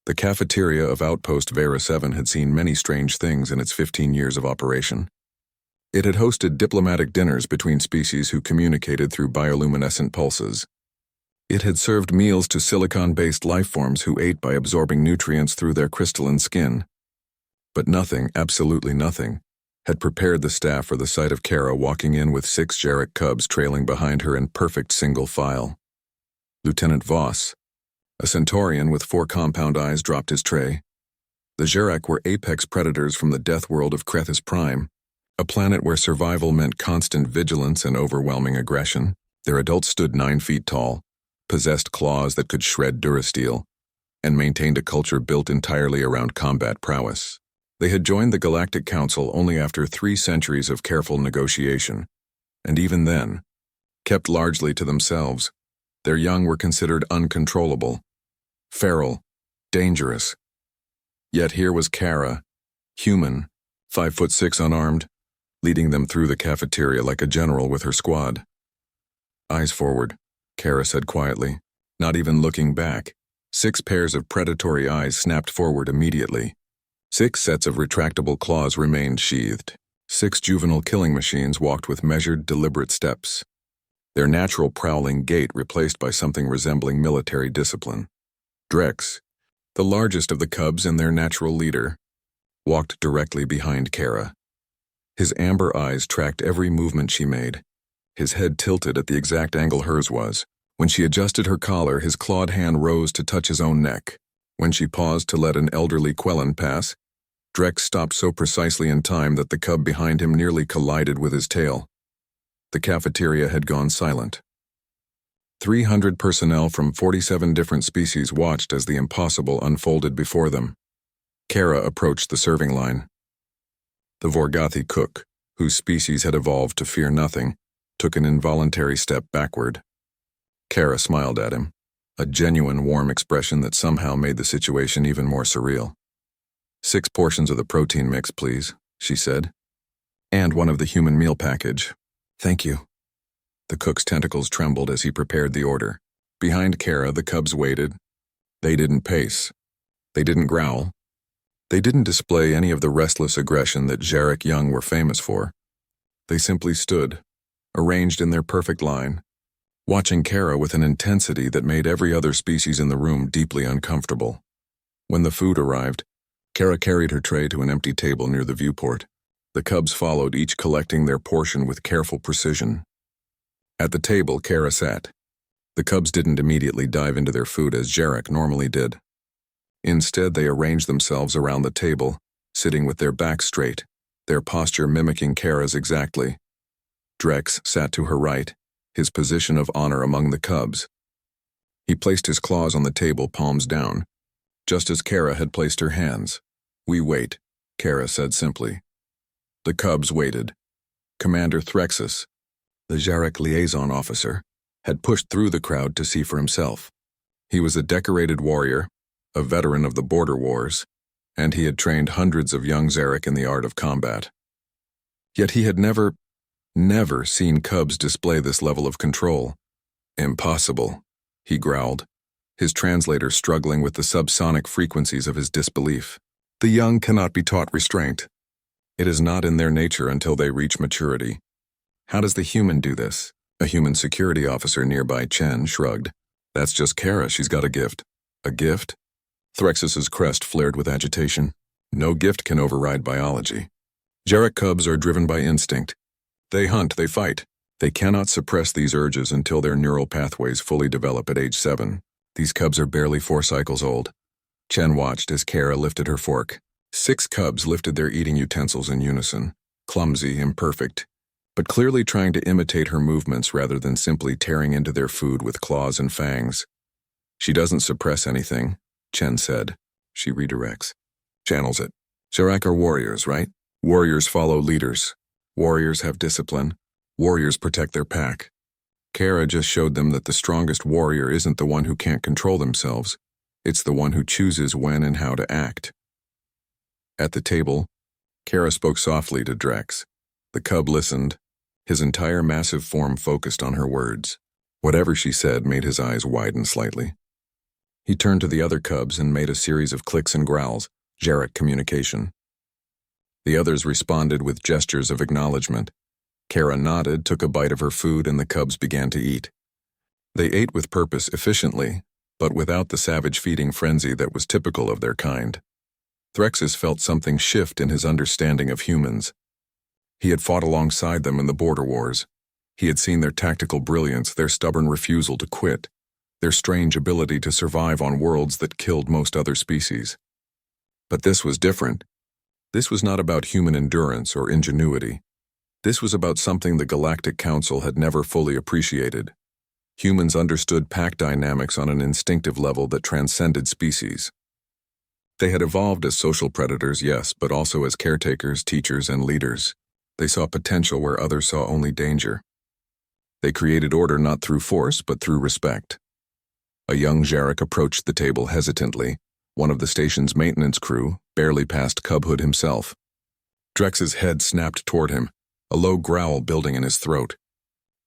The cafeteria of Outpost Vera 7 had seen many strange things in its 15 years of operation. It had hosted diplomatic dinners between species who communicated through bioluminescent pulses. It had served meals to silicon-based lifeforms who ate by absorbing nutrients through their crystalline skin. But nothing, absolutely nothing, had prepared the staff for the sight of Kara walking in with 6 Jarek cubs trailing behind her in perfect single file. Lieutenant Voss, a Centaurian with 4 compound eyes, dropped his tray. The Jarek were apex predators from the death world of Krethis Prime, a planet where survival meant constant vigilance and overwhelming aggression. Their adults stood 9 feet tall, possessed claws that could shred durasteel, and maintained a culture built entirely around combat prowess. They had joined the Galactic Council only after 3 centuries of careful negotiation, and even then, kept largely to themselves. Their young were considered uncontrollable, feral, dangerous. Yet here was Kara, human, 5'6" unarmed, leading them through the cafeteria like a general with her squad. "Eyes forward," Kara said quietly, not even looking back. 6 pairs of predatory eyes snapped forward immediately. 6 sets of retractable claws remained sheathed. 6 juvenile killing machines walked with measured, deliberate steps, their natural prowling gait replaced by something resembling military discipline. Drex, the largest of the cubs and their natural leader, walked directly behind Kara. His amber eyes tracked every movement she made, his head tilted at the exact angle hers was. When she adjusted her collar, his clawed hand rose to touch his own neck. When she paused to let an elderly Quellan pass, Drex stopped so precisely in time that the cub behind him nearly collided with his tail. The cafeteria had gone silent. 300 personnel from 47 different species watched as the impossible unfolded before them. Kara approached the serving line. The Vorgothi cook, whose species had evolved to fear nothing, took an involuntary step backward. Kara smiled at him, a genuine warm expression that somehow made the situation even more surreal. 6 portions of the protein mix, please, she said. And one of the human meal package. Thank you. The cook's tentacles trembled as he prepared the order. Behind Kara, the cubs waited. They didn't pace. They didn't growl. They didn't display any of the restless aggression that Jarek young were famous for. They simply stood, arranged in their perfect line, watching Kara with an intensity that made every other species in the room deeply uncomfortable. When the food arrived, Kara carried her tray to an empty table near the viewport. The cubs followed, each collecting their portion with careful precision. At the table, Kara sat. The cubs didn't immediately dive into their food as Jarek normally did. Instead, they arranged themselves around the table, sitting with their backs straight, their posture mimicking Kara's exactly. Drex sat to her right, his position of honor among the cubs. He placed his claws on the table, palms down, just as Kara had placed her hands. "We wait," Kara said simply. The cubs waited. Commander Threxus, the Jarek liaison officer, had pushed through the crowd to see for himself. He was a decorated warrior, a veteran of the border wars, and he had trained hundreds of young Zarek in the art of combat. Yet he had never seen cubs display this level of control. "Impossible," he growled, his translator struggling with the subsonic frequencies of his disbelief. "The young cannot be taught restraint. It is not in their nature until they reach maturity. How does the human do this?" A human security officer nearby, Chen, shrugged. "That's just Kara, she's got a gift." "A gift?" Threxus's crest flared with agitation. "No gift can override biology. Jarek cubs are driven by instinct. They hunt, they fight. They cannot suppress these urges until their neural pathways fully develop at age 7. These cubs are barely 4 cycles old." Chen watched as Kara lifted her fork. 6 cubs lifted their eating utensils in unison, clumsy, imperfect, but clearly trying to imitate her movements rather than simply tearing into their food with claws and fangs. "She doesn't suppress anything," Chen said. "She redirects. Channels it. Jarek are warriors, right? Warriors follow leaders. Warriors have discipline. Warriors protect their pack. Kara just showed them that the strongest warrior isn't the one who can't control themselves. It's the one who chooses when and how to act." At the table, Kara spoke softly to Drex. The cub listened, his entire massive form focused on her words. Whatever she said made his eyes widen slightly. He turned to the other cubs and made a series of clicks and growls, Jarek communication. The others responded with gestures of acknowledgement. Kara nodded, took a bite of her food, and the cubs began to eat. They ate with purpose, efficiently, but without the savage feeding frenzy that was typical of their kind. Threxus felt something shift in his understanding of humans. He had fought alongside them in the border wars. He had seen their tactical brilliance, their stubborn refusal to quit, their strange ability to survive on worlds that killed most other species. But this was different. This was not about human endurance or ingenuity. This was about something the Galactic Council had never fully appreciated. Humans understood pack dynamics on an instinctive level that transcended species. They had evolved as social predators, yes, but also as caretakers, teachers, and leaders. They saw potential where others saw only danger. They created order not through force, but through respect. A young Jarek approached the table hesitantly, one of the station's maintenance crew, barely past cubhood himself. Drex's head snapped toward him, a low growl building in his throat.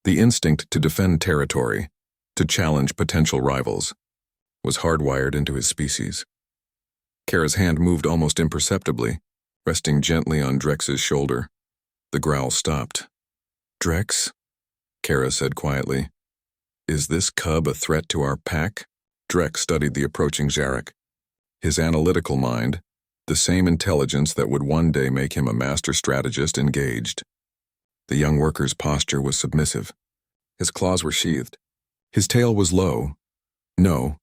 The instinct to defend territory, to challenge potential rivals, was hardwired into his species. Kara's hand moved almost imperceptibly, resting gently on Drex's shoulder. The growl stopped. "Drex," Kara said quietly, "is this cub a threat to our pack?" Drex studied the approaching Jarek. His analytical mind, the same intelligence that would one day make him a master strategist, engaged. The young worker's posture was submissive. His claws were sheathed. His tail was low. "No,"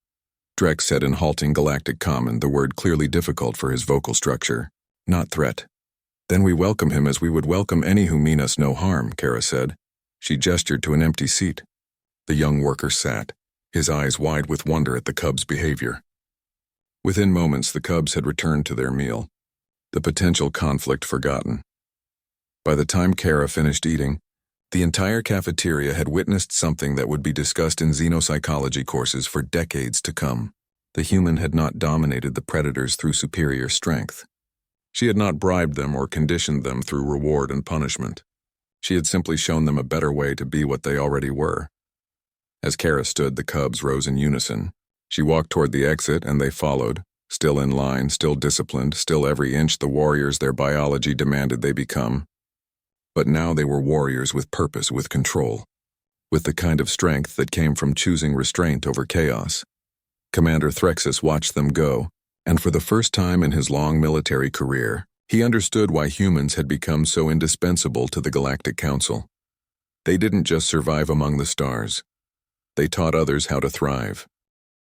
Drex said in halting galactic common, the word clearly difficult for his vocal structure. "Not threat." "Then we welcome him as we would welcome any who mean us no harm," Kara said. She gestured to an empty seat. The young worker sat, his eyes wide with wonder at the cub's behavior. Within moments, the cubs had returned to their meal, the potential conflict forgotten. By the time Kara finished eating, the entire cafeteria had witnessed something that would be discussed in xenopsychology courses for decades to come. The human had not dominated the predators through superior strength. She had not bribed them or conditioned them through reward and punishment. She had simply shown them a better way to be what they already were. As Kara stood, the cubs rose in unison. She walked toward the exit, and they followed, still in line, still disciplined, still every inch the warriors their biology demanded they become. But now they were warriors with purpose, with control, with the kind of strength that came from choosing restraint over chaos. Commander Threxus watched them go, and for the first time in his long military career, he understood why humans had become so indispensable to the Galactic Council. They didn't just survive among the stars. They taught others how to thrive.